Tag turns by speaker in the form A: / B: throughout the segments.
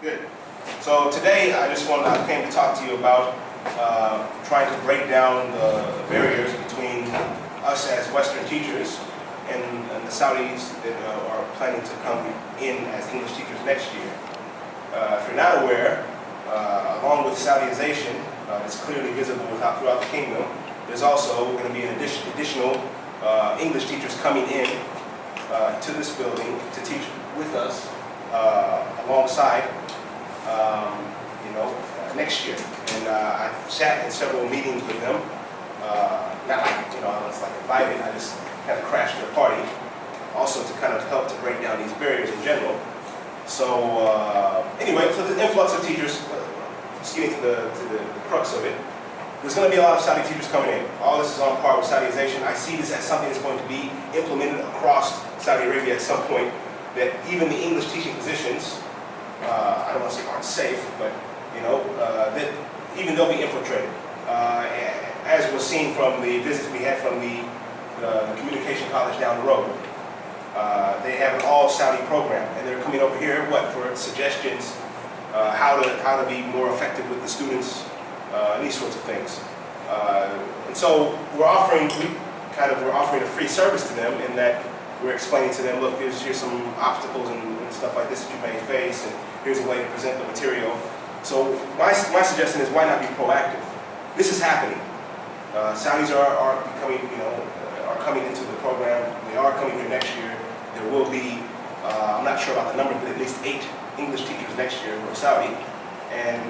A: Good. So today I came to talk to you about trying to break down the barriers between us as Western teachers and the Saudis that are planning to come in as English teachers next year. If you're not aware, along with Saudization, it's clearly visible throughout the kingdom, there's also going to be an additional English teachers coming in to this building to teach with us alongside, next year. And I've sat in several meetings with them. Not like, I was like invited, I just kind of crashed their party. Also to kind of help to break down these barriers in general. So anyway, so the influx of teachers, just getting to the crux of it, there's going to be a lot of Saudi teachers coming in. All this is on par with Saudization. I see this as something that's going to be implemented across Saudi Arabia at some point, that even the English teaching positions, I don't want to say aren't safe, but that even they'll be infiltrated. As was seen from the visits we had from the communication college down the road. They have an all Saudi program, and they're coming over here, for suggestions, how to be more effective with the students, and these sorts of things. And so we're offering a free service to them in that we're explaining to them, look, here's some obstacles and stuff like this that you may face, and here's a way to present the material. So my suggestion is, why not be proactive? This is happening. Saudis are becoming, are coming into the program. They are coming here next year. There will be, I'm not sure about the number, but at least 8 English teachers next year who are Saudi. And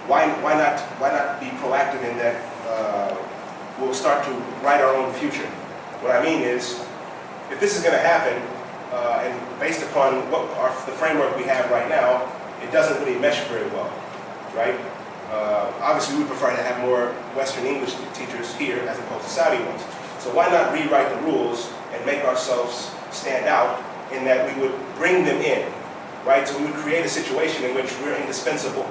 A: why not be proactive in that we'll start to write our own future? What I mean is, if this is going to happen, and based upon the framework we have right now, it doesn't really mesh very well, right? Obviously, we would prefer to have more Western English teachers here as opposed to Saudi ones. So why not rewrite the rules and make ourselves stand out in that we would bring them in, right? So we would create a situation in which we're indispensable,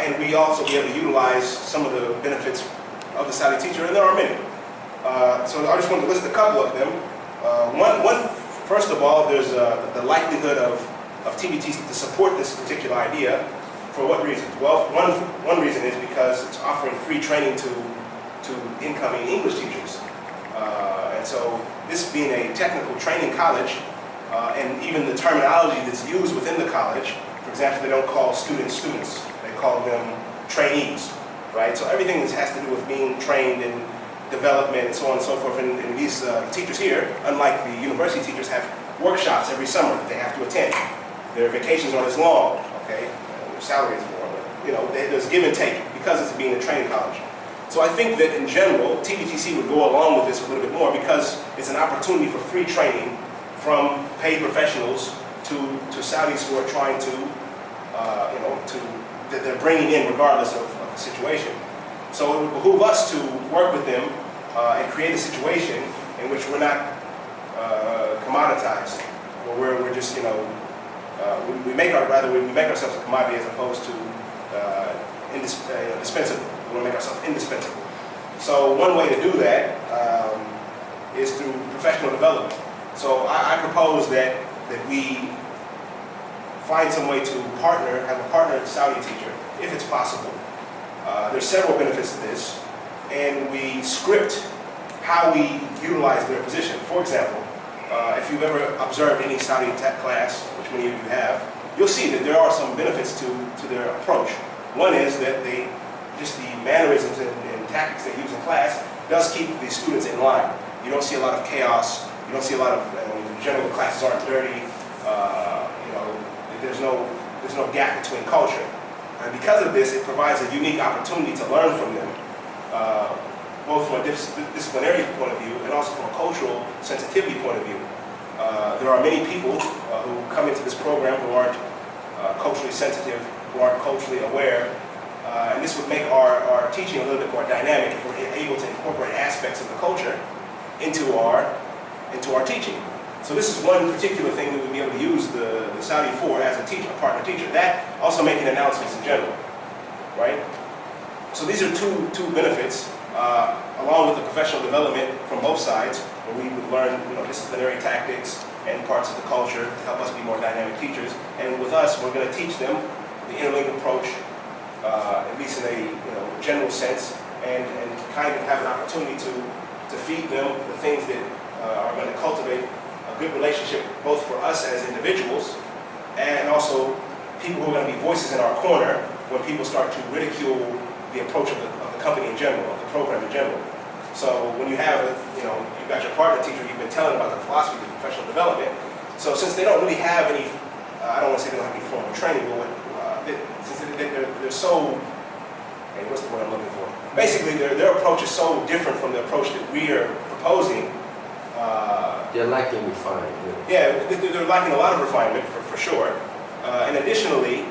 A: and we also be able to utilize some of the benefits of the Saudi teacher, and there are many. So I just want to list a couple of them. First of all, there's the likelihood of TBT to support this particular idea. For what reasons? Well, one reason is because it's offering free training to incoming English teachers. And so this being a technical training college, and even the terminology that's used within the college, for example, they don't call students students, they call them trainees, right? So everything that has to do with being trained in development and so on and so forth. And these teachers here, unlike the university teachers, have workshops every summer that they have to attend. Their vacations aren't as long, okay? Their salary is more, but there's give and take because it's being a training college. So I think that in general, TBTC would go along with this a little bit more because it's an opportunity for free training from paid professionals to Saudis who are trying that they're bringing in regardless of the situation. So it would behoove us to work with them and create a situation in which we're not commoditized, where we're just, we make ourselves a commodity as opposed to indispensable. We want to make ourselves indispensable. So one way to do that is through professional development. So I propose that we find some way to have a partner Saudi teacher, if it's possible. There's several benefits to this, and we script how we utilize their position. For example, if you've ever observed any Saudi tech class, which many of you have, you'll see that there are some benefits to their approach. One is that the mannerisms and tactics they use in class does keep the students in line. You don't see a lot of chaos. You don't see a lot of, in general, the classes aren't dirty. There's no gap between culture. And because of this, it provides a unique opportunity to learn from them, both from a disciplinary point of view and also from a cultural sensitivity point of view. There are many people who come into this program who aren't culturally sensitive, who aren't culturally aware, and this would make our teaching a little bit more dynamic if we're able to incorporate aspects of the culture into our teaching. So this is one particular thing that we'd be able to use the Saudi for as a partner teacher. That, also making announcements in general, right? So these are two benefits, along with the professional development from both sides, where we would learn disciplinary tactics, and parts of the culture to help us be more dynamic teachers. And with us, we're going to teach them the Interlink approach, at least in a general sense, and kind of have an opportunity to feed them the things that are going to cultivate a good relationship both for us as individuals and also people who are going to be voices in our corner when people start to ridicule the approach of the company in general, of the program in general. So when you have, you've got your partner teacher, you've been telling about the philosophy of professional development. So since they don't really have any, I don't want to say they don't have any formal training, but since they're so, hey, what's the word I'm looking for? Basically, their approach is so different from the approach that we are proposing.
B: They're lacking refinement.
A: Yeah, they're lacking a lot of refinement, for sure. And additionally,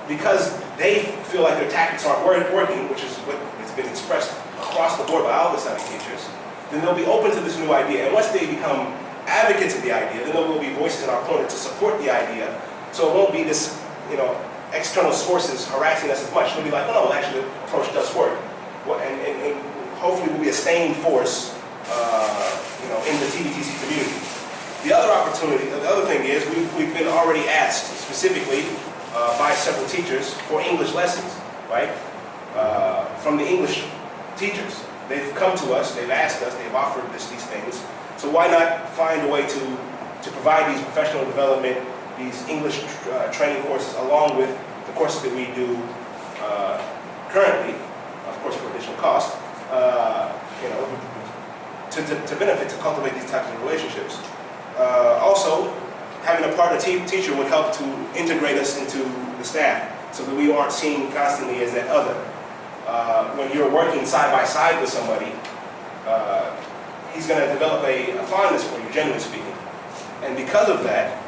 A: because they feel like their tactics aren't working, which is what has been expressed across the board by all the Saudi teachers, then they'll be open to this new idea. And once they become advocates of the idea, then there will be voices in our corner to support the idea. So it won't be this, external sources harassing us as much. They'll be like, oh no, actually the approach does work. Well, and hopefully will be a staying force, in the TVTC community. The other opportunity, the other thing is, we've been already asked specifically by several teachers for English lessons, right? From the English teachers. They've come to us, they've asked us, they've offered us these things. So why not find a way to provide these professional development, these English training courses along with the courses that we do currently, of course for additional cost, to benefit, to cultivate these types of relationships. Also, having a partner teacher would help to integrate us into the staff so that we aren't seen constantly as that other. When you're working side by side with somebody, he's going to develop a fondness for you, generally speaking. And because of that,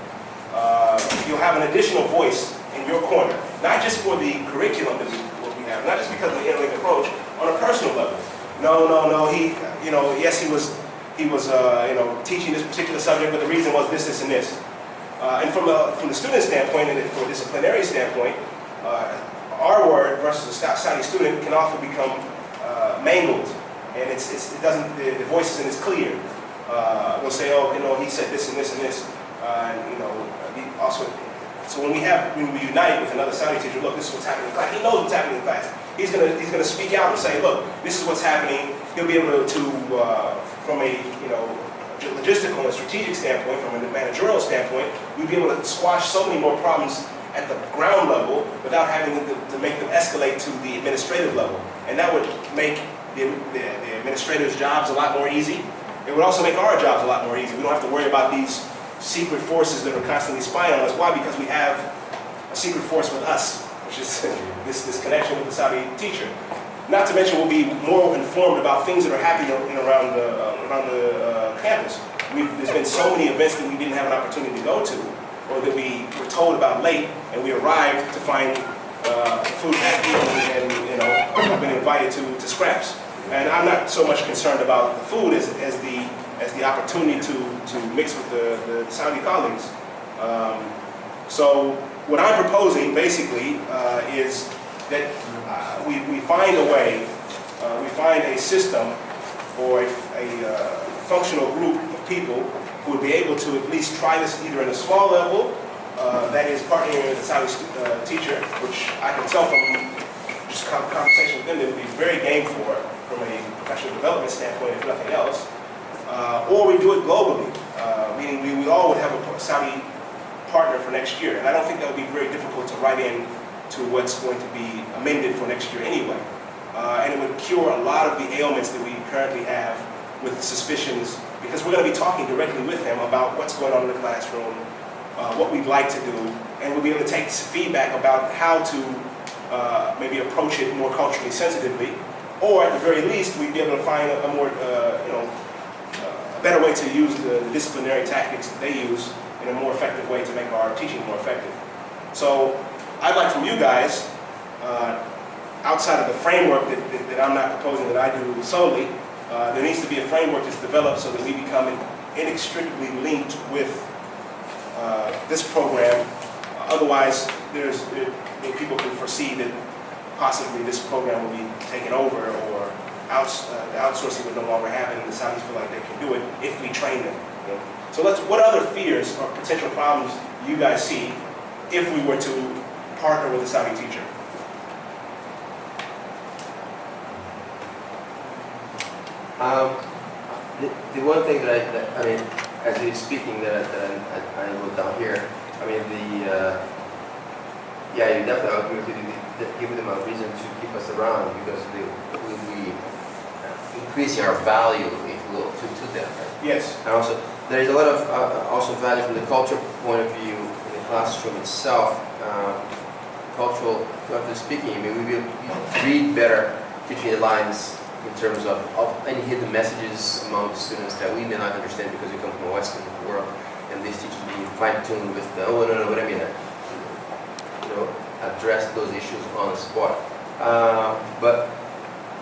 A: you'll have an additional voice in your corner, not just for the curriculum that we have, not just because of the Interlink approach, on a personal level. No, yes, he was teaching this particular subject, but the reason was this, and this. And from the student standpoint and from a disciplinary standpoint, our word versus a Saudi student can often become mangled, and the voice isn't as clear. We'll say, oh, he said this and this and this, also. So when we unite with another Saudi teacher, look, this is what's happening in class. He knows what's happening in class. He's gonna speak out and say, look, this is what's happening. He'll be able to from a logistical and strategic standpoint, from a managerial standpoint, we'd be able to squash so many more problems at the ground level without having to make them escalate to the administrative level. And that would make the administrators' jobs a lot more easy. It would also make our jobs a lot more easy. We don't have to worry about these secret forces that are constantly spying on us. Why? Because we have a secret force with us, which is this connection with the Saudi teacher. Not to mention we'll be more informed about things that are happening around the campus. There's been so many events that we didn't have an opportunity to go to, or that we were told about late, and we arrived to find food half eaten, and we've been invited to scraps. And I'm not so much concerned about the food as the opportunity to mix with the Saudi colleagues. So what I'm proposing basically is that we find a way, we find a system or a functional group of people who would be able to at least try this either at a small level, that is partnering with a Saudi teacher, which I can tell from just conversation with them they would be very game for from a professional development standpoint, if nothing else. Or we do it globally, meaning we all would have a Saudi partner for next year. And I don't think that would be very difficult to write in to what's going to be amended for next year anyway. And it would cure a lot of the ailments that we currently have with suspicions, because we're going to be talking directly with him about what's going on in the classroom, what we'd like to do, and we'll be able to take feedback about how to maybe approach it more culturally sensitively, or at the very least, we'd be able to find a more, a better way to use the disciplinary tactics that they use in a more effective way to make our teaching more effective. So I'd like from you guys, outside of the framework that I'm not proposing that I do solely, there needs to be a framework that's developed so that we become inextricably linked with this program. Otherwise, people can foresee that possibly this program will be taken over, or the outsourcing would no longer happen, and the Saudis feel like they can do it if we train them. So what other fears or potential problems do you guys see if we were to partner with a Saudi teacher?
B: The one thing that I mean, as you're speaking, that I wrote down here, I mean, yeah, you definitely agree with you, give them a reason to keep us around because we'll be increasing our value, if you will, to them. Right?
A: Yes.
B: And also, there is a lot of also value from the cultural point of view in the classroom itself. Cultural speaking, I mean, we will read better between the lines in terms of any hidden messages among the students that we may not understand because we come from a Western world, and these teachers being fine-tuned with the, oh, no, what I mean, you know, address those issues on the spot. But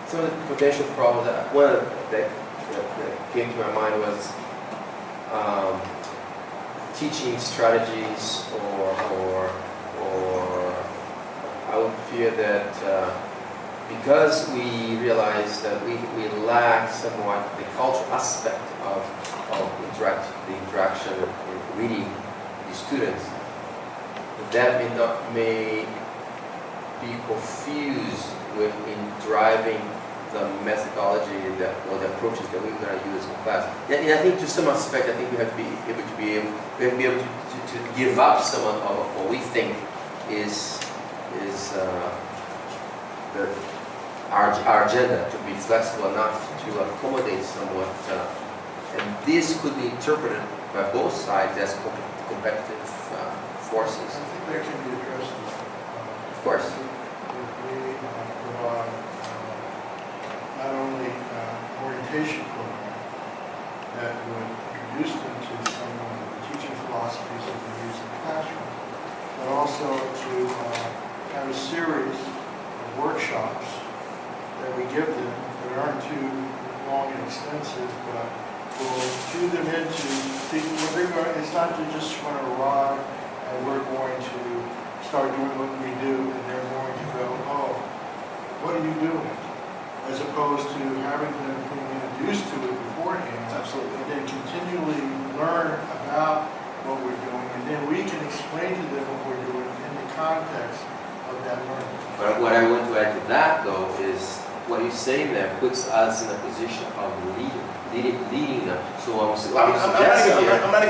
B: some of the potential problems, one that came to my mind was teaching strategies, or I would fear that because we realize that we lack somewhat the cultural aspect of the interaction in reading the students, that may be confused with in driving the methodology or the approaches that we're going to use in class. And I think to some aspect, I think we have to be able to give up some of what we think is our agenda, to be flexible enough to accommodate somewhat, and this could be interpreted by both sides as competitive forces.
C: I think that can be addressed.
B: Of course.
C: If we provide not only orientation program that would introduce them to some of the teaching philosophies that we use in the classroom, but also to have a series of workshops that we give them that aren't too long and extensive, but will cue them into what they're going. It's not to just want to arrive and we're going to start doing what we do, and they're going to go, oh, what are you doing? As opposed to having them being introduced to it beforehand.
A: Absolutely.
C: And then continually learn about what we're doing, and then we can explain to them what we're doing in the context of that learning.
B: But what I want to add to that, though, is what you're saying there puts us in a position of leading them. So I'm suggesting here, I'm going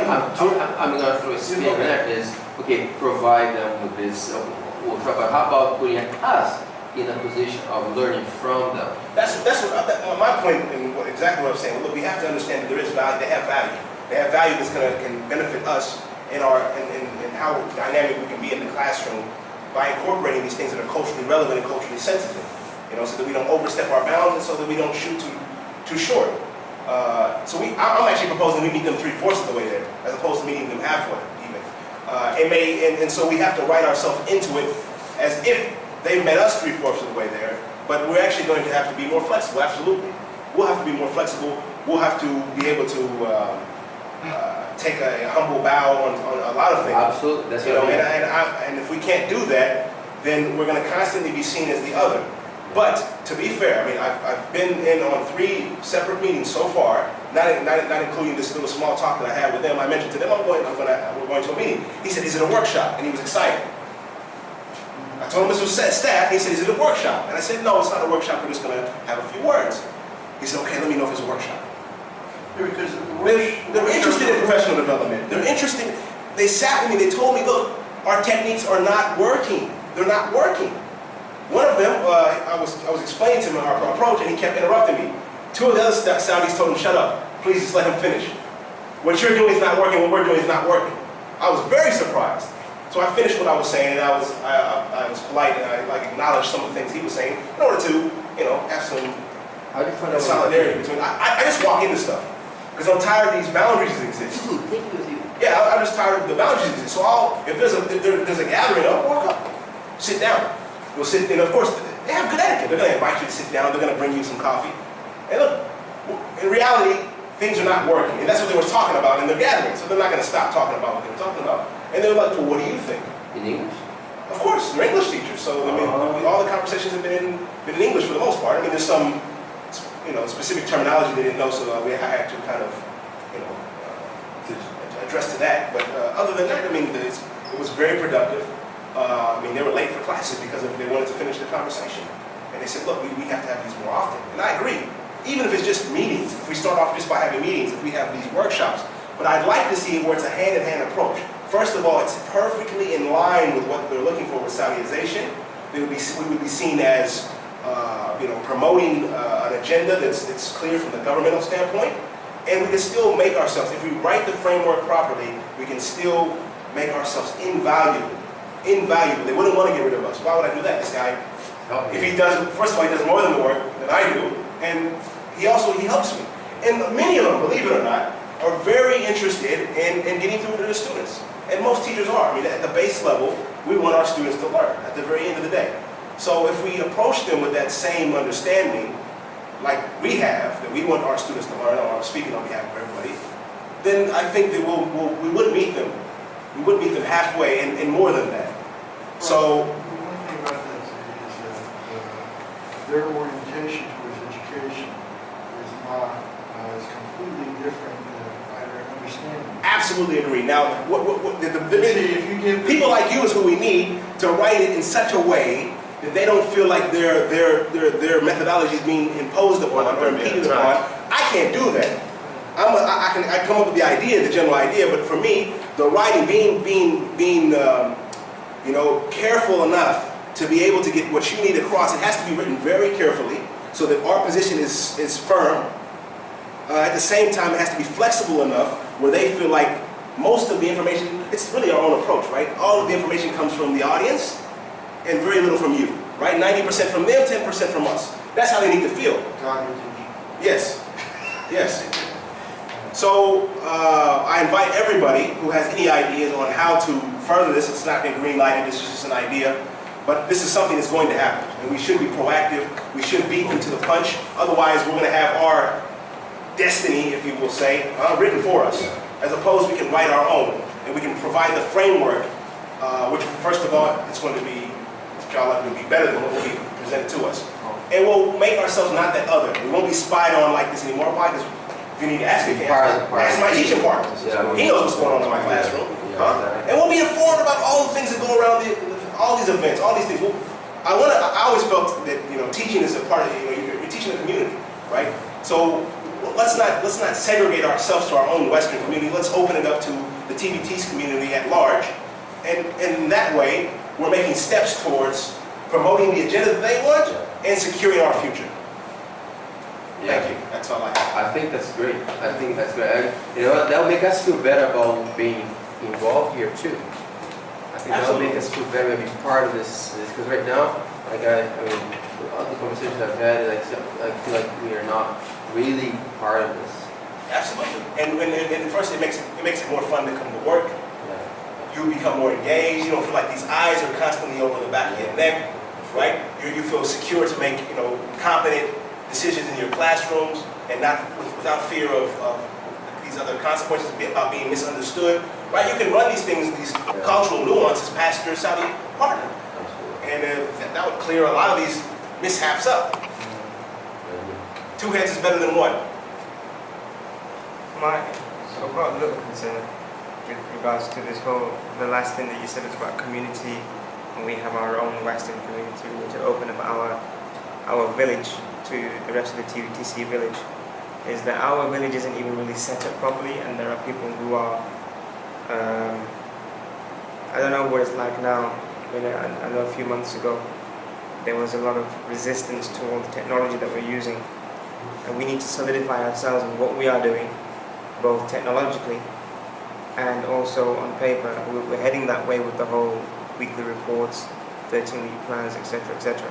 B: to throw a spin there is, okay, provide them with this, but how about putting us in a position of learning from them?
A: That's what my point, and exactly what I'm saying. Look, we have to understand that there is value. They have value. They have value that's can benefit us in how dynamic we can be in the classroom by incorporating these things that are culturally relevant and culturally sensitive. You know, so that we don't overstep our bounds and so that we don't shoot too short. I'm actually proposing we meet them 3/4 of the way there, as opposed to meeting them halfway even. And so we have to write ourselves into it as if they've met us 3/4 of the way there, but we're actually going to have to be more flexible. Absolutely, we'll have to be more flexible. We'll have to be able to take a humble bow on a lot of things.
B: Absolutely, that's what I mean.
A: And if we can't do that, then we're going to constantly be seen as the other. But to be fair, I mean, I've been in on 3 separate meetings so far, not including this little small talk that I had with them. I mentioned to them we're going to a meeting. He said, "Is it a workshop?" And he was excited. I told him this was staff. He said, "Is it a workshop?" And I said, "No, it's not a workshop. We're just going to have a few words." He said, "Okay, let me know if it's a workshop."
C: Yeah, because
A: They're interested in professional development. They're interested. They sat with me. They told me, "Look, our techniques are not working. They're not working." One of them, I was explaining to him our approach, and he kept interrupting me. 2 of the other Saudis told him, "Shut up. Please just let him finish. What you're doing is not working. What we're doing is not working." I was very surprised. So I finished what I was saying, and I was polite, and I acknowledged some of the things he was saying in order to, have some solidarity between. I just walk into stuff because I'm tired of these boundaries that exist. Yeah, I'm just tired of the boundaries that exist. So if there's a gathering, I'll walk up, sit down. We'll sit, and of course, they have good etiquette. They're going to invite you to sit down. They're going to bring you some coffee. And look, in reality, things are not working. And that's what they were talking about in their gathering. So they're not going to stop talking about what they were talking about. And they're like, "Well, what do you think?"
B: In English?
A: Of course, they're English teachers. So, I mean, all the conversations have been in English for the most part. I mean, there's some, specific terminology they didn't know, so I had to kind of, address to that. But other than that, I mean, it was very productive. I mean, they were late for classes because they wanted to finish the conversation. And they said, look, we have to have these more often. And I agree. Even if it's just meetings, if we start off just by having meetings, if we have these workshops. But I'd like to see where it's a hand-in-hand approach. First of all, it's perfectly in line with what they're looking for with Saudization. We would be seen as promoting an agenda that's clear from the governmental standpoint. And we can still make ourselves, if we write the framework properly, we can still make ourselves invaluable. Invaluable. They wouldn't want to get rid of us. Why would I do that? This guy, if he does, first of all, he does more than the work than I do, and he helps me. And many of them, believe it or not, are very interested in getting through to the students. And most teachers are. I mean, at the base level, we want our students to learn at the very end of the day. So if we approach them with that same understanding, like we have, that we want our students to learn, or I'm speaking on behalf of everybody, then I think that we would meet them. We would meet them halfway and more than that. So,
C: one thing about that is that their orientation towards education is not is completely different than their understanding.
A: absolutely agree. Now,
C: See, if you give
A: people like you is who we need to write it in such a way that they don't feel like their methodology is being imposed upon or impeded upon. I can't do that. I come up with the idea, the general idea, but for me, the writing, being careful enough to be able to get what you need across, it has to be written very carefully so that our position is firm. At the same time, it has to be flexible enough where they feel like most of the information, it's really our own approach, right? All of the information comes from the audience and very little from you, right? 90% from them, 10% from us. That's how they need to feel.
C: God your teacher.
A: Yes, yes. So I invite everybody who has any ideas on how to further this. It's not been green lighted, this is just an idea. But this is something that's going to happen. And we should be proactive. We should beat them to the punch. Otherwise, we're going to have our destiny, if you will say, written for us. As opposed, we can write our own. And we can provide the framework, which first of all, it's going to be, inshallah, will be better than what will be presented to us. And we'll make ourselves not that other. We won't be spied on like this anymore. Why? Because if you need to ask me, ask my teaching partner. He knows what's going on in my classroom. And we'll be informed about all the things that go around all these events, all these things. Well, I always felt that teaching is a part of you're teaching the community, right? So let's not segregate ourselves to our own Western community. Let's open it up to the TVT's community at large, and in that way, we're making steps towards promoting the agenda that they want and securing our future. Thank you. That's all I have.
B: I think that's great. I think that's great. And, that'll make us feel better about being involved here too. I think that'll make us feel better to be part of this. Because right now, like I mean, all the conversations I've had, I feel like we are not really part of this.
A: Absolutely. And first, it makes it more fun to come to work.
B: Yeah.
A: You become more engaged. You don't feel like these eyes are constantly over the back of your neck, right? You feel secure to make competent decisions in your classrooms and not without fear of these other consequences about being misunderstood, right? You can run these things, these cultural nuances past your Saudi partner. And that would clear a lot of these mishaps up. Two heads is better than one.
D: So I've got a little concern with regards to the last thing that you said is about community, and we have our own Western community. We need to open up our village to the rest of the TVTC village. Is that our village isn't even really set up properly, and there are people who are, I don't know what it's like now. I know a few months ago there was a lot of resistance to all the technology that we're using, and we need to solidify ourselves in what we are doing, both technologically and also on paper. We're heading that way with the whole weekly reports, 13-week plans, etc., etc.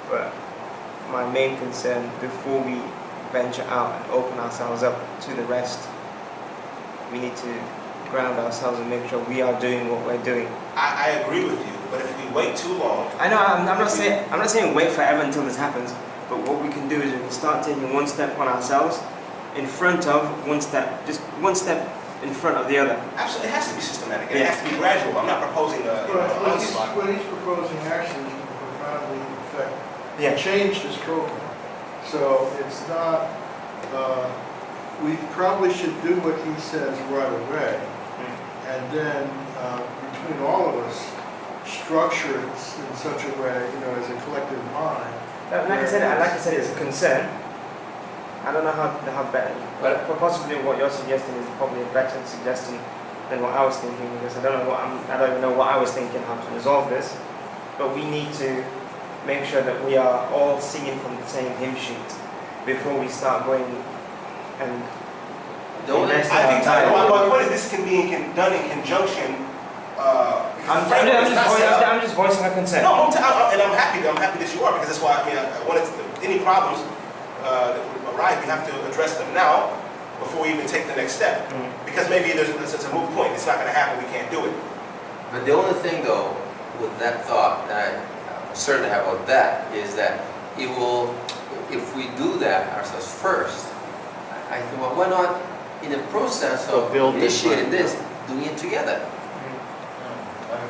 D: But my main concern before we venture out and open ourselves up to the rest, we need to ground ourselves and make sure we are doing what we're doing.
A: I agree with you, but if we wait too long,
D: I know I'm not saying wait forever until this happens, but what we can do is we can start taking one step on ourselves, in front of just one step in front of the other.
A: absolutely, it has to be systematic. It has to be gradual. I'm not proposing
C: What he's proposing actually is to profoundly affect change this program. So it's not we probably should do what he says right away. And then, between all of us, structure it in such a way, as a collective mind.
D: Like I said, it's a concern. I don't know how better, but possibly what you're suggesting is probably a better suggestion than what I was thinking, because I don't even know what I was thinking how to resolve this. But we need to make sure that we are all singing from the same hymn sheet before we start going and investing
A: I think
D: our time.
A: my point is this can be done in conjunction.
D: I'm just voicing a concern.
A: No, and I'm happy that you are, because that's why I wanted any problems that would arise, we have to address them now before we even take the next step. Because maybe it's a moot point. It's not going to happen. We can't do it.
B: But the only thing though, with that thought, that I'm certain have about that, is that it will, if we do that ourselves first, I think, well, why not in the process of initiating this, doing it together?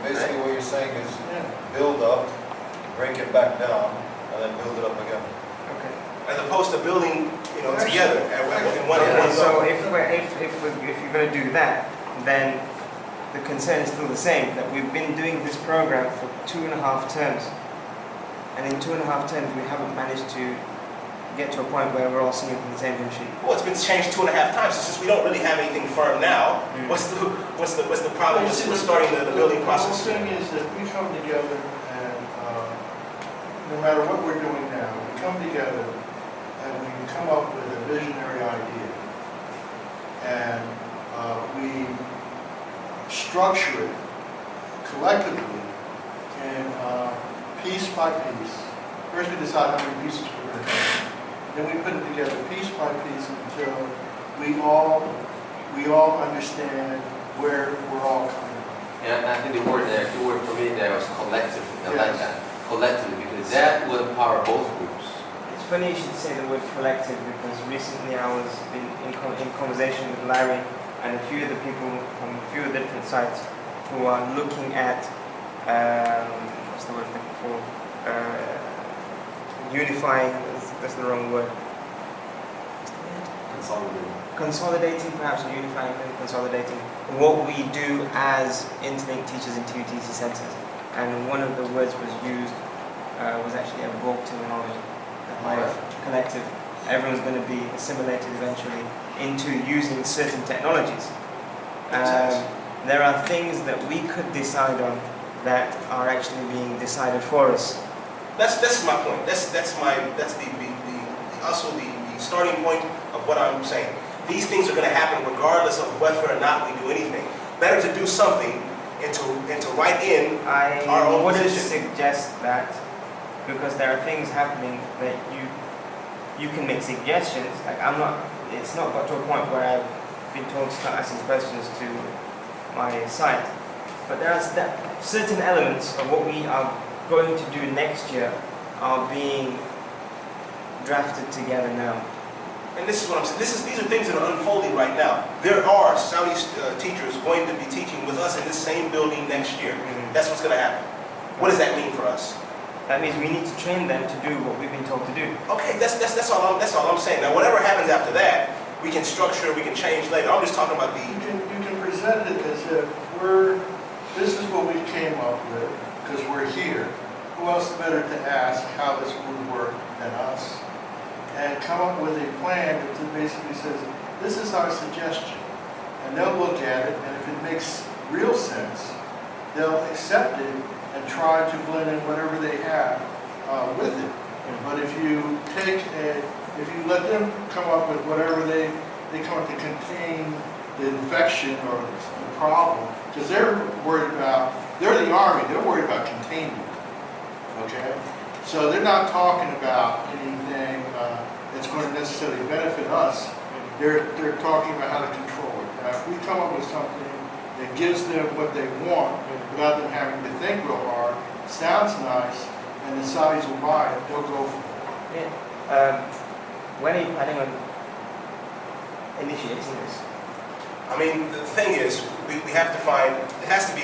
E: Basically what you're saying is build up, break it back down, and then build it up again.
D: Okay.
A: As opposed to building, together in one
D: So
A: level.
D: if you're going to do that, then the concern is still the same, that we've been doing this program for 2.5 terms. And in 2.5 terms, we haven't managed to get to a point where we're all singing from the same hymn sheet.
A: Well, it's been changed 2.5 times. It's just we don't really have anything firm now. What's the problem with starting the building process?
C: The whole thing is that we come together and no matter what we're doing now, we come together and we come up with a visionary idea. And we structure it collectively and piece by piece. First we decide how many pieces we're going to have. Then we put it together piece by piece until we all understand where we're all coming from.
B: And I think the word for me there was collectively. I like
C: Yes.
B: that. Collectively, because that will empower both groups.
D: It's funny you should say the word collective, because recently I was in conversation with Larry and a few of the people from a few of the different sites who are looking at, what's the word I'm looking for? Unifying, that's the wrong word. Consolidating, perhaps unifying and consolidating what we do as Interlink teachers in TUTC centres. And one of the words was used, was actually a vogue terminology, collective. Everyone's going to be assimilated eventually into using certain technologies. There are things that we could decide on that are actually being decided for us.
A: That's my point. That's also the starting point of what I'm saying. These things are going to happen regardless of whether or not we do anything. Better to do something and to write in our own
D: I wouldn't
A: position.
D: suggest that, because there are things happening that you can make suggestions. Like it's not got to a point where I've been told to start asking questions to my site. But there are certain elements of what we are going to do next year are being drafted together now.
A: And this is what I'm saying. These are things that are unfolding right now. There are Saudi teachers going to be teaching with us in this same building next year. That's what's going to happen. What does that mean for us?
D: That means we need to train them to do what we've been told to do.
A: Okay, that's all I'm saying. Now, whatever happens after that, we can structure, we can change later. I'm just talking about
C: You can present it as if this is what we came up with, because we're here. Who else better to ask how this would work than us? And come up with a plan that basically says, this is our suggestion. And they'll look at it, and if it makes real sense, they'll accept it and try to blend in whatever they have with it. But if you let them come up with whatever they come up to contain the infection or the problem, because they're the Army, they're worried about containment. Okay? So they're not talking about anything that's going to necessarily benefit us. They're talking about how to control it. Now, if we come up with something that gives them what they want without them having to think real hard, sounds nice, and the Saudis will buy it, they'll go for it.
D: Yeah. When are you planning on initiating this?
A: I mean, the thing is, we have to find, it has to be,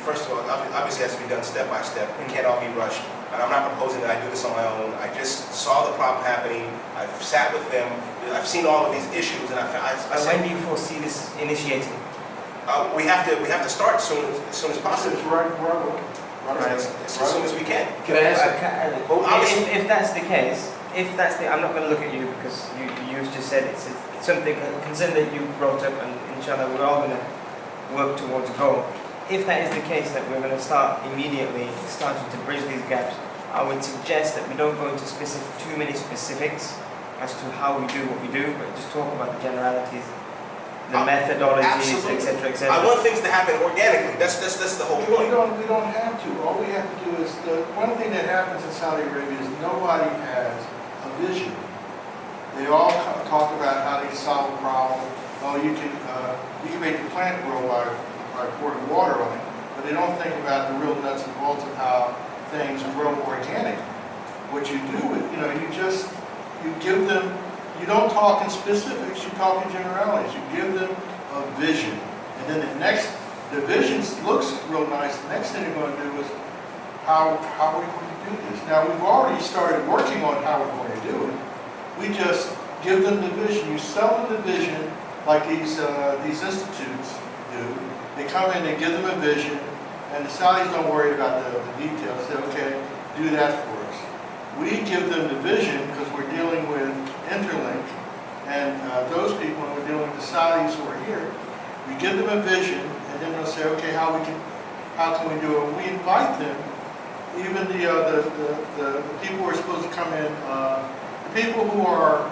A: first of all, obviously it has to be done step by step. It can't all be rushed. and I'm not proposing that I do this on my own. I just saw the problem happening. I've sat with them. I've seen all of these issues, and I
D: And
A: said,
D: when do you foresee this initiating?
A: we have to start as soon as possible.
C: It's right.
A: As soon as we can.
B: Can I ask?
A: Well, obviously,
D: If that's the case, I'm not going to look at you because you just said it's something, a concern that you brought up, and inshallah we're all going to work towards a goal. If that is the case, that we're going to start immediately starting to bridge these gaps, I would suggest that we don't go into too many specifics as to how we do what we do, but just talk about the generalities, the methodologies,
A: absolutely.
D: etc., etc.
A: I want things to happen organically. That's the whole point.
C: We don't have to. All we have to do is, the one thing that happens in Saudi Arabia is nobody has a vision. They all talk about how they solve a problem. Oh, you can make the plant grow by pouring water on it, but they don't think about the real nuts and bolts of how things grow organically. What you do is, you give them, you don't talk in specifics, you talk in generalities. You give them a vision. And then the vision looks real nice. The next thing they're going to do is, how are we going to do this? Now, we've already started working on how we're going to do it. We just give them the vision. You sell them the vision like these institutes do. They come in, they give them a vision, and the Saudis don't worry about the details. They say, okay, do that for us. We give them the vision because we're dealing with Interlink, and those people, and we're dealing with the Saudis who are here. We give them a vision, and then they'll say, okay, how can we do it? We invite them, even the people who are supposed to come in, the people who will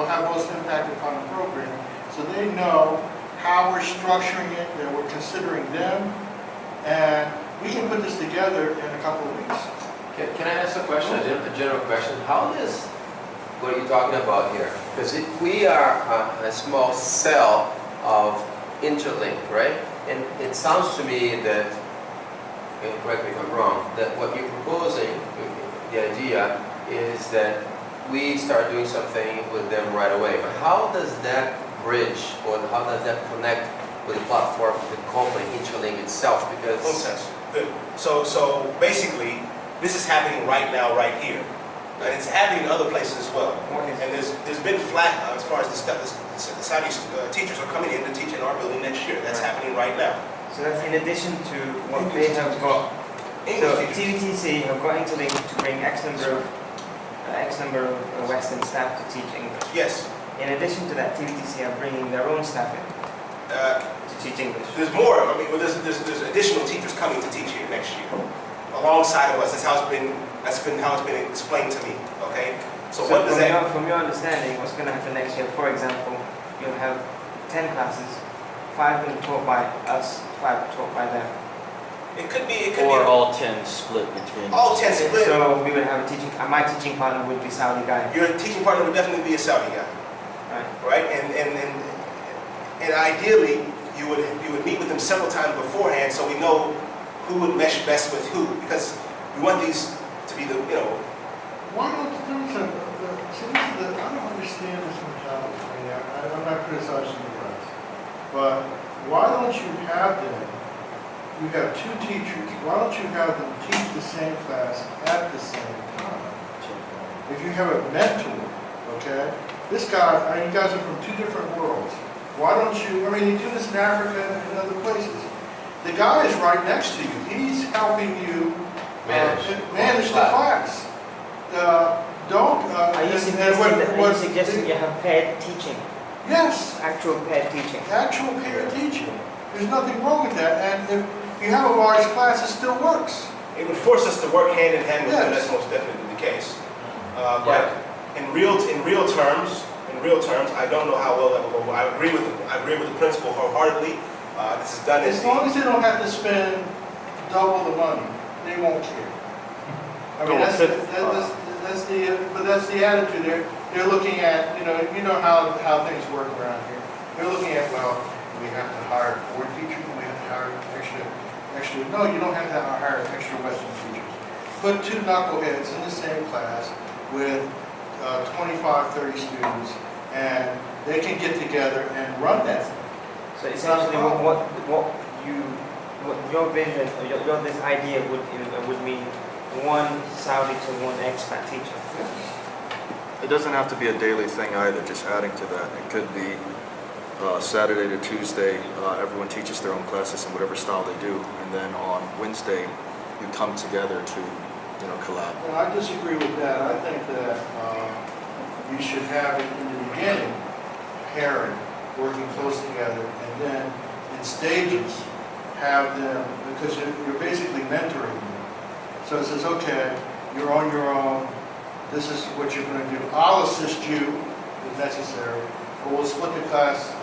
C: have most impact upon the program, so they know how we're structuring it, that we're considering them, and we can put this together in a couple of weeks.
B: Can I ask a question, a general question? How does what are you talking about here? Because we are a small cell of Interlink, right? And it sounds to me that, and correct me if I'm wrong, that what you're proposing, the idea, is that we start doing something with them right away. But how does that bridge, or how does that connect with the platform, the company, Interlink itself? Because
A: Nonsense. Good. So basically, this is happening right now, right here. And it's happening in other places as well. And there's been flat as far as the Saudi teachers are coming in to teach in our building next year. That's happening right now.
D: So that's in addition to what they have got. So TVTC have got Interlink to bring X number of Western staff to teach English.
A: Yes.
D: In addition to that, TVTC are bringing their own staff in to teach English.
A: There's more. I mean, there's additional teachers coming to teach here next year, alongside of us. That's how it's been explained to me. Okay. So what does that?
D: From your understanding, what's going to happen next year? For example, you'll have 10 classes, 5 going to be taught by us, 5 taught by them.
A: It could be.
F: Or all 10 split between.
A: All 10 split.
D: So we would have a teaching. My teaching partner would be Saudi guy.
A: Your teaching partner would definitely be a Saudi guy. Right. And ideally, you would meet with them several times beforehand, so we know who would mesh best with who, because we want these to be the
C: Why don't I don't understand this mentality. I mean, I'm not criticizing you guys, but why don't you have them? You have 2 teachers. Why don't you have them teach the same class at the same time? If you have a mentor, okay? This guy, you guys are from 2 different worlds. Why don't you? I mean, you do this in Africa and other places. The guy is right next to you. He's helping you manage the class.
D: Are you suggesting you have paired teaching?
C: Yes.
D: Actual paired teaching.
C: Actual paired teaching. There's nothing wrong with that. And if you have a large class, it still works.
A: It would force us to work hand in hand with them.
C: Yes.
A: That's most definitely the case. But in real terms, I don't know how well that will go. I agree with the principal wholeheartedly. This is done
C: As long as they don't have to spend double the money, they won't care. I mean, that's the attitude. They're looking at, you know how things work around here. They're looking at, well, we have to hire board teachers, we have to hire extra. No, you don't have to hire extra Western teachers. Put 2 knuckleheads in the same class with 25, 30 students, and they can get together and run that thing.
D: So essentially, what your vision, or this idea would mean one Saudi to one expat teacher.
G: It doesn't have to be a daily thing either, just adding to that. It could be Saturday to Tuesday, everyone teaches their own classes in whatever style they do, and then on Wednesday, you come together to, collab.
C: And I disagree with that. I think that you should have it in the beginning, pairing, working close together, and then in stages, have them, because you're basically mentoring them. So it says, okay, you're on your own, this is what you're going to do. I'll assist you if necessary, or we'll split the class,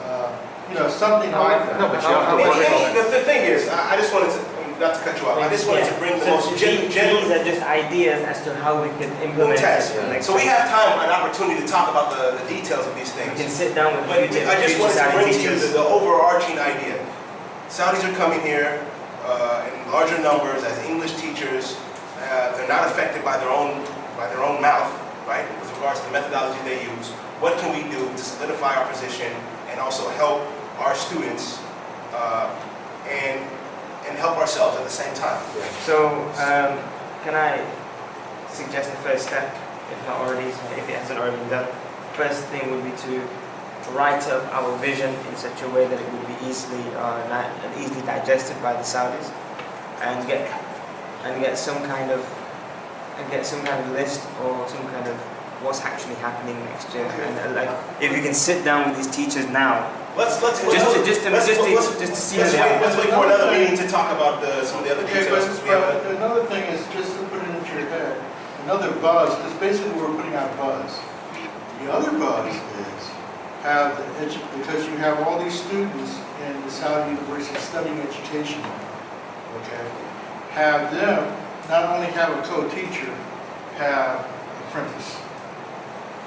C: something like that.
B: No, but you have
A: I
B: to work
A: mean, the thing is, I just wanted to, not to cut you off, I just wanted to bring the most
D: These
A: genuine
D: are just ideas as to how we can implement
A: test.
D: it.
A: So we have time and opportunity to talk about the details of these
D: We can
A: things.
D: sit down with
A: But
D: future
A: I just wanted to
D: Saudi
A: bring to you
D: teachers.
A: the overarching idea. Saudis are coming here in larger numbers as English teachers. They're not affected by their own mouth, right? With regards to the methodology they use. What can we do to solidify our position and also help our students and help ourselves at the same time?
D: So, can I suggest the first step, if not already, if it hasn't already been done? First thing would be to write up our vision in such a way that it would be easily digested by the Saudis, and get some kind of list or some kind of what's actually happening next year. And if you can sit down with these teachers now,
A: Let's
D: just to see how they are.
A: let's wait for another meeting to talk about some of the other
C: Okay,
A: details.
C: but,
A: 'Cause we have
C: but another thing is, just to put it into your head, another buzz, because basically we're putting out buzz. The other buzz is because you have all these students in the Saudi University studying education, okay? Have them not only have a co-teacher, have apprentice.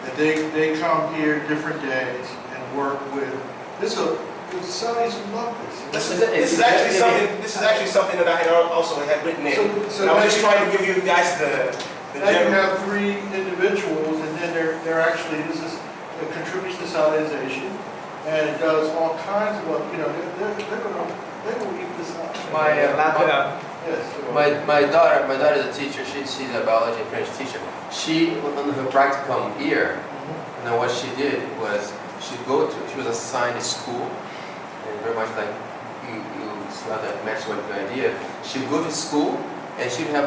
C: That they come here different days and work with. The Saudis love this.
A: This is actually something that I had also had written in.
C: So
A: And I was just trying to give you guys the
C: Now you
A: general.
C: have 3 individuals, and then they're actually, it contributes to Saudization, and it does all kinds of, they will eat this up.
D: Wrap it up.
C: Yes.
B: My daughter is a teacher. She's a biology and French teacher. She, on her practicum year, and then what she did was she was assigned a school, and very much like you saw that match with the idea. She would go to school, and she'd have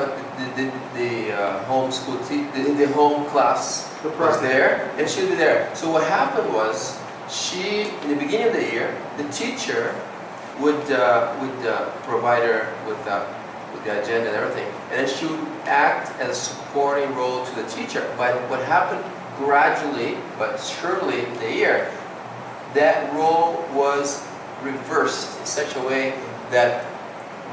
B: the home school the home class was there, and she'd be there. So what happened was, in the beginning of the year, the teacher would provide her with the agenda and everything, and then she would act as a supporting role to the teacher. But what happened gradually, but surely in the year, that role was reversed in such a way that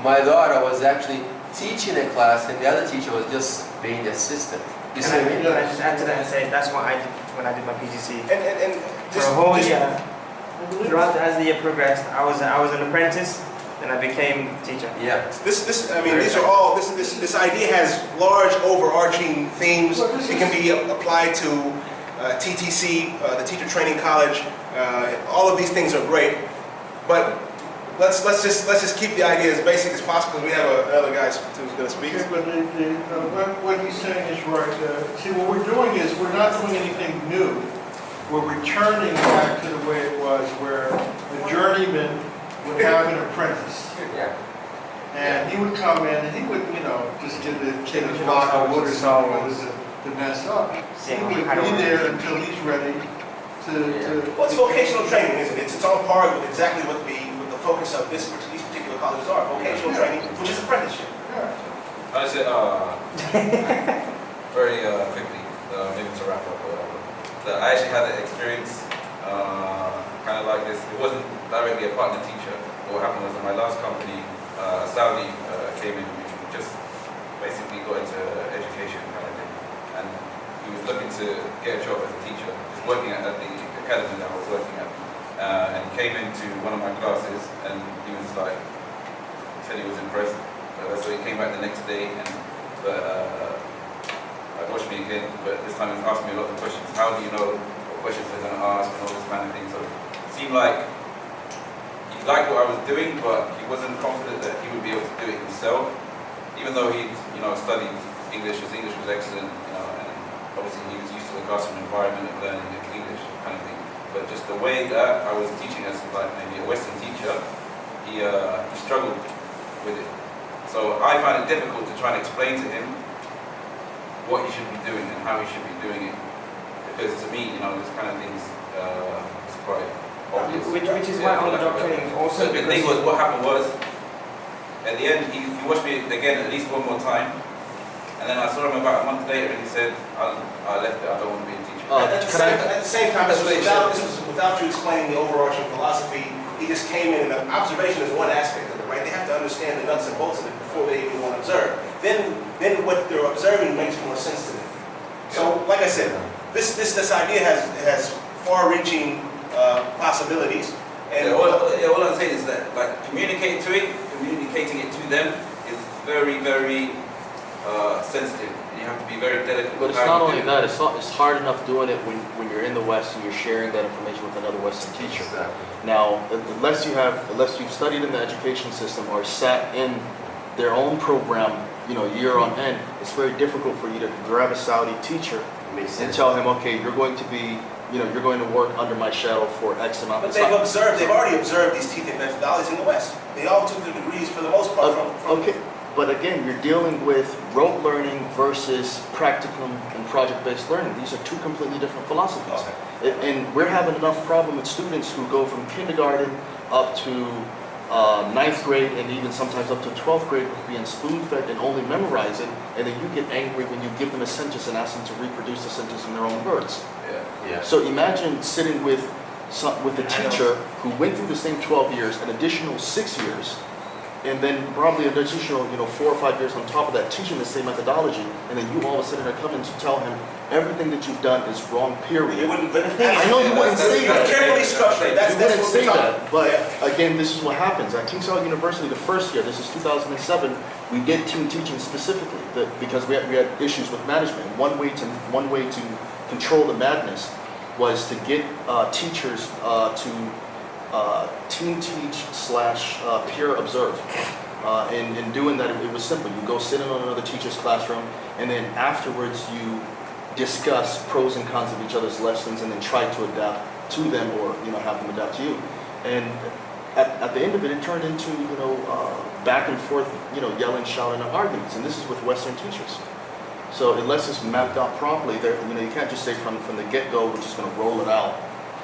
B: my daughter was actually teaching a class, and the other teacher was just being the assistant. You see what I mean?
D: Can I just add to that and say that's what I did when I did my PGC.
A: And
D: For a whole year, throughout as the year progressed, I was an apprentice, then I became teacher.
B: Yeah.
A: These are all, this idea has large overarching themes. It can be applied to TTC, the Teacher Training College. All of these things are great, but let's just keep the idea as basic as possible. We have another guy who's going to speak.
C: Okay, but what he's saying is right. See, what we're doing is we're not doing anything new. We're returning back to the way it was, where a journeyman would have an apprentice.
B: Yeah.
C: And he would come in and he would, just give the kid a block of wood or something to mess up. He would be there until he's ready to.
A: Well, it's vocational training, isn't it? It's on par with exactly what the focus of these particular colleges are. Vocational training, which is apprenticeship.
C: Yeah.
H: I said, very quickly, maybe to wrap up, that I actually had an experience kind of like this. It wasn't directly a partner teacher. What happened was in my last company, a Saudi came in, just basically got into education kind of thing. And he was looking to get a job as a teacher, just working at the academy that I was working at. And he came into one of my classes and he was like, he said he was impressed. So he came back the next day and watched me again, but this time he was asking me a lot of questions. How do you know what questions they're going to ask and all this kind of thing? So it seemed like he liked what I was doing, but he wasn't confident that he would be able to do it himself, even though he studied English. His English was excellent, you know, and obviously he was used to the classroom environment of learning English kind of thing. But just the way that I was teaching as like maybe a Western teacher, he struggled with it. So I find it difficult to try and explain to him what he should be doing and how he should be doing it. Because to me, you know, this kind of things is quite obvious.
D: Which is why on-the-job training also.
H: So the thing was, what happened was, at the end, he watched me again at least one more time, and then I saw him about a month later, and he said, I left it, I don't want to be a teacher.
A: At the same time, this was without you explaining the overarching philosophy. He just came in, and observation is one aspect of it, right? They have to understand the nuts and bolts of it before they even want to observe. Then what they're observing makes more sense to them. So, like I said, this idea has far-reaching possibilities. And
H: all I'm saying is that, like, communicating it to them is very, very sensitive. You have to be very delicate.
F: But it's not only that, it's hard enough doing it when you're in the West and you're sharing that information with another Western teacher. Now, unless you've studied in the education system or sat in their own program, you know, year on end, it's very difficult for you to grab a Saudi teacher and tell him, okay, you're going to work under my shadow for X amount of time.
A: But they've already observed these teaching methodologies in the West. They all took their degrees for the most part from
F: Okay, but again, you're dealing with rote learning versus practicum and project-based learning. These are two completely different philosophies. And we're having enough problem with students who go from kindergarten up to 9th grade and even sometimes up to 12th grade with being spoon-fed and only memorizing, and then you get angry when you give them a sentence and ask them to reproduce the sentence in their own words.
B: Yeah.
F: So imagine sitting with a teacher who went through the same 12 years, an additional 6 years, and then probably an additional 4 or 5 years on top of that, teaching the same methodology, and then you all of a sudden are coming to tell him everything that you've done is wrong, period.
A: You wouldn't,
F: I know you wouldn't say that.
A: Carefully structured. That's
F: You wouldn't
A: what
F: say
A: we're talking
F: that, but again, this is what happens. At King Saud University, the first year, this is 2007, we did team teaching specifically because we had issues with management. One way to control the madness was to get teachers to team teach / peer observe. And in doing that, it was simple. You go sit in on another teacher's classroom, and then afterwards you discuss pros and cons of each other's lessons, and then try to adapt to them, or have them adapt to you. And at the end of it, it turned into back and forth, yelling, shouting, and arguments. And this is with Western teachers. So unless it's mapped out properly, you can't just say from the get-go we're just going to roll it out.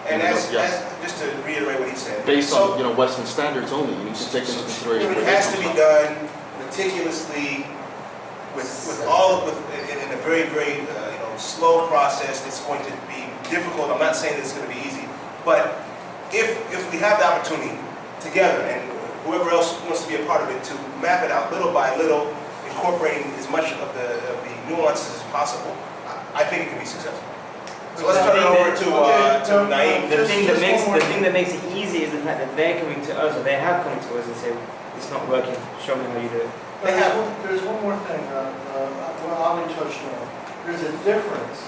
A: And just to reiterate what he said,
F: based on Western standards only, you need to take into consideration.
A: It has to be done meticulously, in a very, very slow process. It's going to be difficult. I'm not saying that it's going to be easy, but if we have the opportunity together, and whoever else wants to be a part of it, to map it out little by little, incorporating as much of the nuances as possible, I think it can be successful. So let's turn it over to Naeem.
D: The thing that makes it easy is the fact that they're coming to us, or they have come to us and say, it's not working, show me how you do it.
C: There's one more thing, what Ali touched on. There's a difference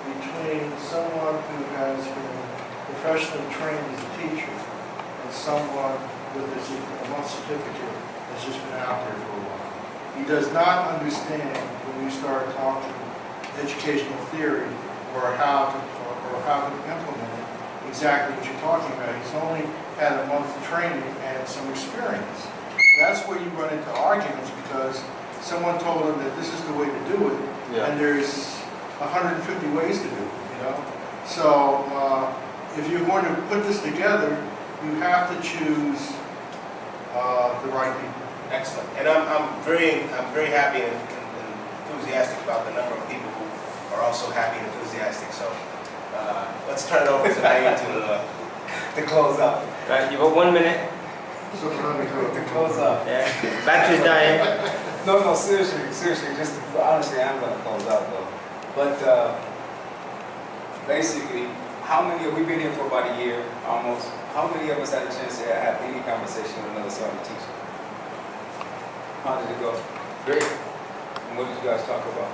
C: between someone who has been professionally trained as a teacher and someone with a month certificate that's just been out there for a while. He does not understand when you start talking educational theory or how to implement it, exactly what you're talking about. He's only had a month of training and some experience. That's where you run into arguments because someone told him that this is the way to do it, and there's 150 ways to do it, So if you're going to put this together, you have to choose the right people.
A: Excellent. And I'm very happy and enthusiastic about the number of people who are also happy and enthusiastic. So let's turn it over to Naeem to close out.
D: Right, you've got 1 minute.
I: To close up.
D: Yeah. Battery's dying.
I: No, seriously, just honestly, I'm going to close out though. But basically, how many, we've been here for about a year, almost, how many of us had a chance to have any conversation with another Saudi teacher? How did it go?
B: Great.
I: And what did you guys talk about?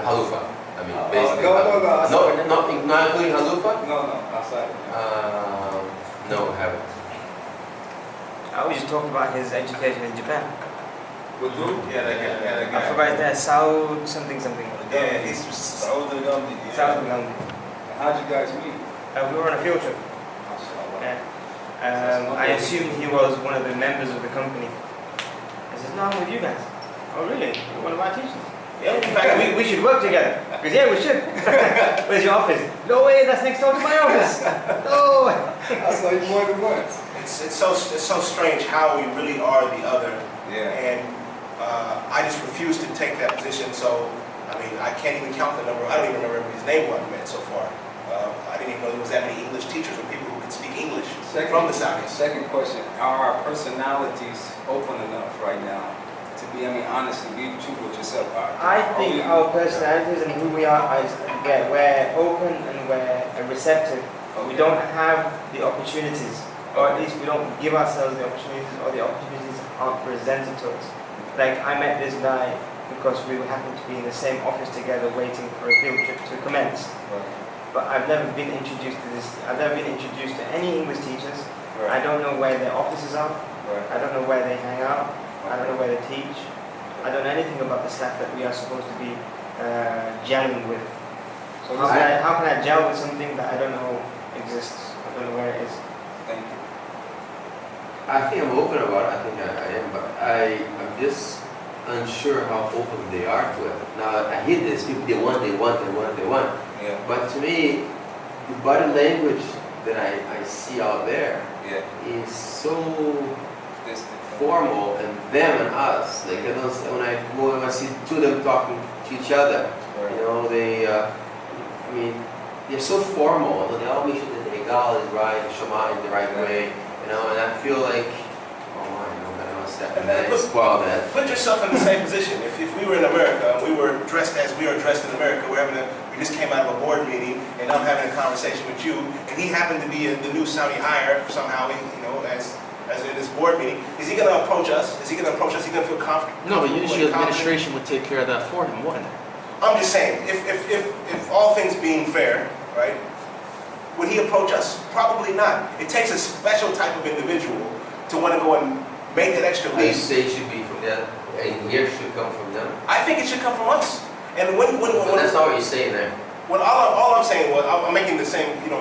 B: Halufa. I mean, basically.
I: No,
B: not including Halufa?
I: No, outside.
B: No, I haven't.
D: I was just talking about his education in Japan.
I: With who?
H: Yeah, that guy. Yeah, that
D: I
H: guy.
D: forgot his name. Saud something something.
H: Yeah, he's Saud al-Ghamdi.
D: Saud Gandhi.
I: How'd you guys meet?
D: We were on a field trip. Yeah. I assumed he was one of the members of the company. I said, no, I'm with you guys. Oh, really? You're one of our teachers? Yeah, in fact, we should work together. Because, yeah, we should. Where's your office? No way, that's next door to my office. No.
I: I saw you more than once.
A: It's so strange how we really are the other.
I: Yeah.
A: And I just refuse to take that position. So, I mean, I can't even count the number. I don't even remember his name who I've met so far. I didn't even know there was that many English teachers or people who could speak English from the Saudis.
I: Second question, are our personalities open enough right now to be, I mean, honestly, be true with yourself?
D: I think our personalities and who we are, we're open and we're receptive. We don't have the opportunities, or at least we don't give ourselves the opportunities, or the opportunities aren't presented to us. Like, I met this guy because we happened to be in the same office together waiting for a field trip to commence.
I: Right.
D: But I've never been introduced to this. I've never been introduced to any English teachers. I
I: Right.
D: don't know where their offices are.
I: Right.
D: I don't know where they hang out. I don't know where they teach. I don't know anything about the staff that we are supposed to be gelling with. So how can I gel with something that I don't know exists? I don't know where it is.
I: Thank you.
B: I think I'm open about it. I think I am, but I'm just unsure how open they are to it. Now, I hear this, people, they want.
I: Yeah.
B: But to me, the body language that I see out there
I: Yeah.
B: is so
I: This,
B: formal, and them and us. Like, I don't, when I see two of them talking to each other, you know, I mean, they're so formal, and they all make sure that the Egal is right, the Shema is the right way, you know, and I feel like, oh my, you know, I don't step in that, spoil that.
A: Put yourself in the same position. If we were in America and we were dressed as we are dressed in America, we just came out of a board meeting and I'm having a conversation with you, and he happened to be the new Saudi hire somehow, you know, as in this board meeting, is he going to approach us? Is he going to approach us? Is he going to feel comfortable?
F: No, but usually administration would take care of that for him, wouldn't it?
A: I'm just saying, if all things being fair, right, would he approach us? Probably not. It takes a special type of individual to want to go and make that extra
B: You
A: leap.
B: say it should be from them, and here should come from them.
A: I think it should come from us. And when
B: But that's not what you're saying there.
A: Well, all I'm saying was, I'm making the same, you know,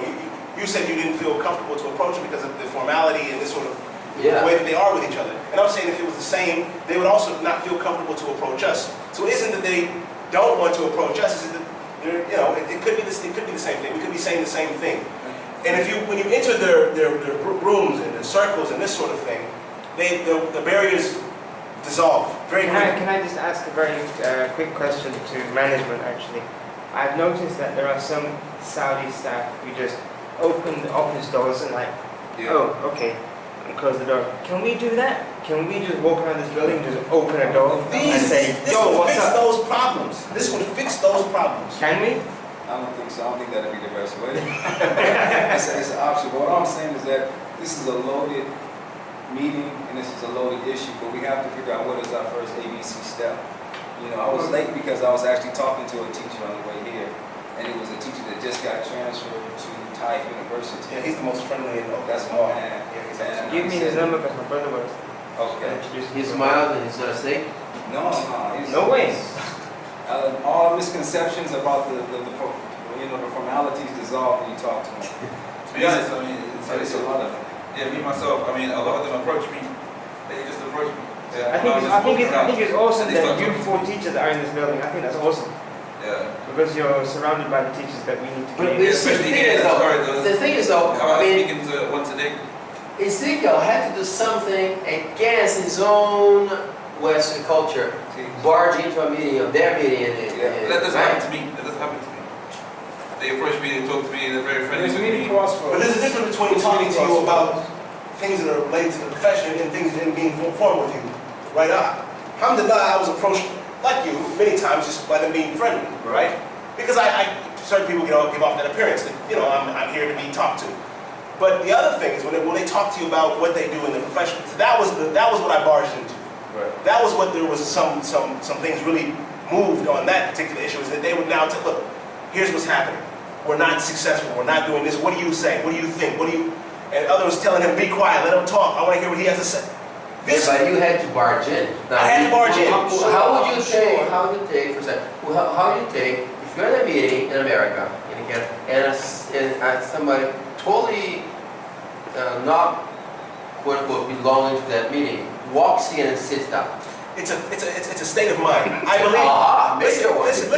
A: you said you didn't feel comfortable to approach it because of the formality and this sort of the way that they are with each other. And I'm saying if it was the same, they would also not feel comfortable to approach us. So it isn't that they don't want to approach us, it's that they're, you know, it could be the same thing. We could be saying the same thing. And when you enter their rooms and their circles and this sort of thing, the barriers dissolve very quickly.
D: Can I just ask a very quick question to management, actually? I've noticed that there are some Saudi staff who just open the office doors and oh, okay, and close the door. Can we do that? Can we just walk around this building and just open a door and say,
A: This
D: yo,
A: would
D: what's
A: fix
D: up?
A: those problems. This would fix those problems.
D: Can we?
I: I don't think so. I don't think that'd be the best way. It's an option. But what I'm saying is that this is a loaded meeting and this is a loaded issue, but we have to figure out what is our first ABC step. You know, I was late because I was actually talking to a teacher on the way here, and it was a teacher that just got transferred to Taif University.
A: Yeah, he's the most friendly and
I: That's my man.
A: Yeah,
D: Give me his number because my brother works.
I: Okay.
B: He's mild and he's not a snake?
I: No, he's,
D: No way.
I: all misconceptions about the formalities dissolve when you talk to him.
H: To be honest, I mean,
I: It's a lot of them.
H: yeah, me myself, I mean, a lot of them approach me. They just approach me.
D: I think it's awesome that you 4 teachers that are in this building. I think that's awesome.
H: Yeah.
D: Because you're surrounded by the teachers that we need to
B: But
D: be.
B: see, the thing is though,
H: I
B: I mean,
H: speaking to once a day.
B: Ezekiel had to do something against his own Western culture, barge into a meeting, of their meeting, and
H: That doesn't happen to me. That doesn't happen to me. They approach me, they talk to me, they're very friendly
I: There's
H: with
I: many
H: me.
I: crossroads.
A: But there's a difference between talking to you about things that are related to the profession and things that are being formal with you. Right? Alhamdulillah, I was approached like you many times just by them being friendly, right? Because certain people give off that appearance that, you know, I'm here to be talked to. But the other thing is when they talk to you about what they do in the profession, that was what I barged into.
I: Right.
A: That was what there was some things really moved on that particular issue, is that they would now look, here's what's happening. We're not successful, we're not doing this, what do you say, what do you think, and others telling him, be quiet, let him talk, I want to hear what he has to say. This,
B: But you had to barge in. Now,
A: I had to barge in.
B: How would you take, how would you take, for example, how would you take, if you're in a meeting in America, in Canada, and somebody totally not, quote unquote, belonging to that meeting, walks in and sits down?
A: It's a state of mind. I believe.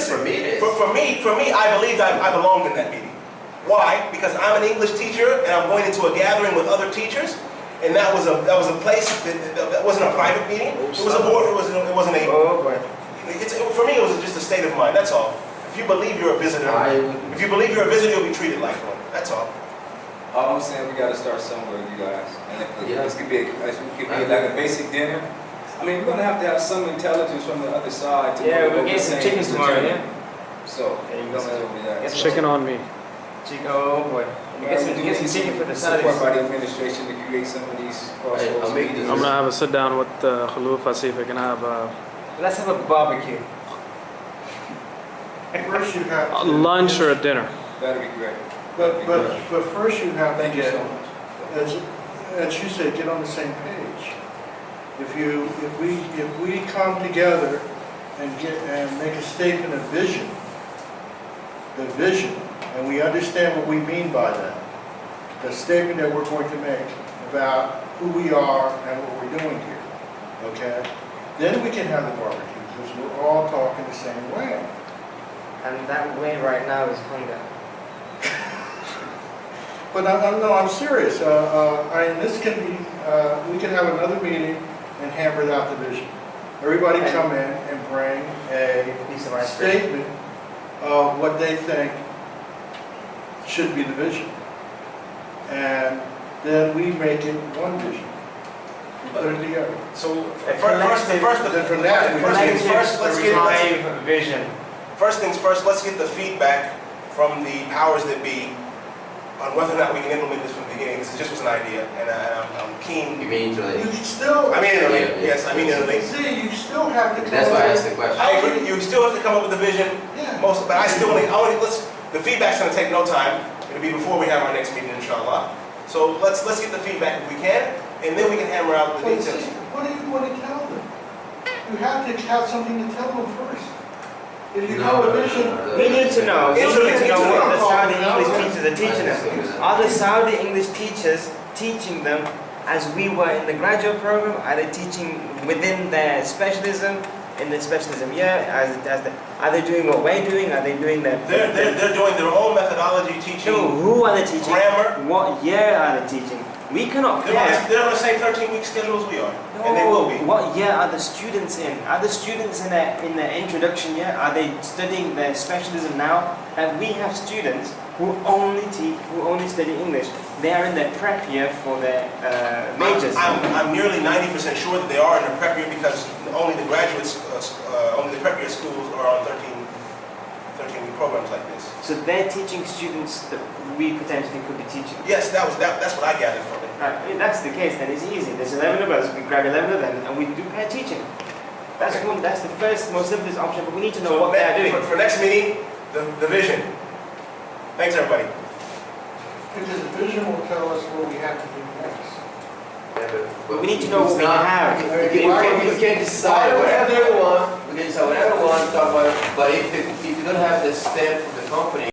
B: For me it is.
A: For me, I believed I belonged in that meeting. Why? Because I'm an English teacher and I'm going into a gathering with other teachers, and that was a place that wasn't a private meeting. It was a board. It wasn't a.
D: Oh boy.
A: For me, it was just a state of mind. That's all. If you believe you're a visitor, you'll be treated like one. That's all.
I: All I'm saying, we gotta start somewhere, you guys. And if this could be like a basic dinner. I mean, we're gonna have to have some intelligence from the other side to
D: Yeah,
I: know
D: we'll
I: what
D: get
I: we're
D: some
I: saying
D: chicken
I: is
D: tomorrow,
I: legitimate.
D: yeah?
I: So,
D: There you go,
I: this is
D: man.
I: what we got.
D: Yes,
J: Chicken on me.
D: Chicken, oh boy.
I: Well,
D: Get
I: we do
D: some
I: need
D: chicken for the
I: support
D: Saturdays.
I: by the administration to create some of these crossroads
B: I'll make
I: meetings.
J: I'm gonna have a sit down with Khalufa, see if we can have
D: Let's have a barbecue.
C: First you have
J: a
C: to.
J: lunch or a dinner.
I: That'd be great.
C: But first you have to
I: Thank you
C: get,
I: so much.
C: as you said, get on the same page. If we come together and make a statement of vision, and we understand what we mean by that, the statement that we're going to make about who we are and what we're doing here, okay? Then we can have the barbecue, because we're all talking the same way.
D: And that way right now is hunger.
C: But I'm serious. This can be, we can have another meeting and hammer out the vision. Everybody come in and bring a
D: Piece of ice cream.
C: statement of what they think should be the vision. And then we make it one vision. We put it together.
A: So
C: Then from that, we
A: First things first, let's get the feedback from the powers that be on whether or not we can implement this from the beginning. This just was an idea, and I'm keen.
B: You mean to
C: You can still,
A: I mean Interlink, yes, I mean Interlink.
C: see, you still have to come
B: That's why I
C: up
B: asked the question.
A: I agree, you still have to come up with a vision,
C: Yeah.
A: but I still the feedback's gonna take no time. It'll be before we have our next meeting, inshallah. So let's get the feedback if we can, and then we can hammer out the
C: But
A: details.
C: see, what do you want to tell them? You have to have something to tell them first. If you have a vision,
D: We need to know. We need to know what the Saudi
C: Interlink.
D: English teachers are teaching them. Are the Saudi English teachers teaching them as we were in the graduate program? Are they teaching within their specialism, in the specialism year? Are they doing what we're doing? Are they doing their...
A: They're doing their own methodology teaching.
D: No, who are they teaching?
A: Grammar.
D: What year are they teaching? We cannot
A: They're
D: care.
A: on the same 13-week schedule as we are, and they will be.
D: What year are the students in? Are the students in their introduction year? Are they studying their specialism now? And we have students who only study English. They are in their prep year for their majors.
A: I'm nearly 90% sure that they are in their prep year because only the graduates, only the prep year schools are on 13-week programs like this.
D: So they're teaching students that we potentially could be teaching.
A: Yes, that's what I gathered from it.
D: Right, if that's the case, then it's easy. There's 11 of us, we grab 11 of them, and we do pair teaching. That's
A: Okay.
D: that's the first, most simplest option, but we need to know
A: So
D: what they're doing.
A: For next meeting, the vision. Thanks, everybody.
C: because the vision will tell us what we have to do next.
D: But we need to know what we have.
B: We can't decide whatever we want, we can decide whatever we want, talk about it, but if you don't have the stamp from the company,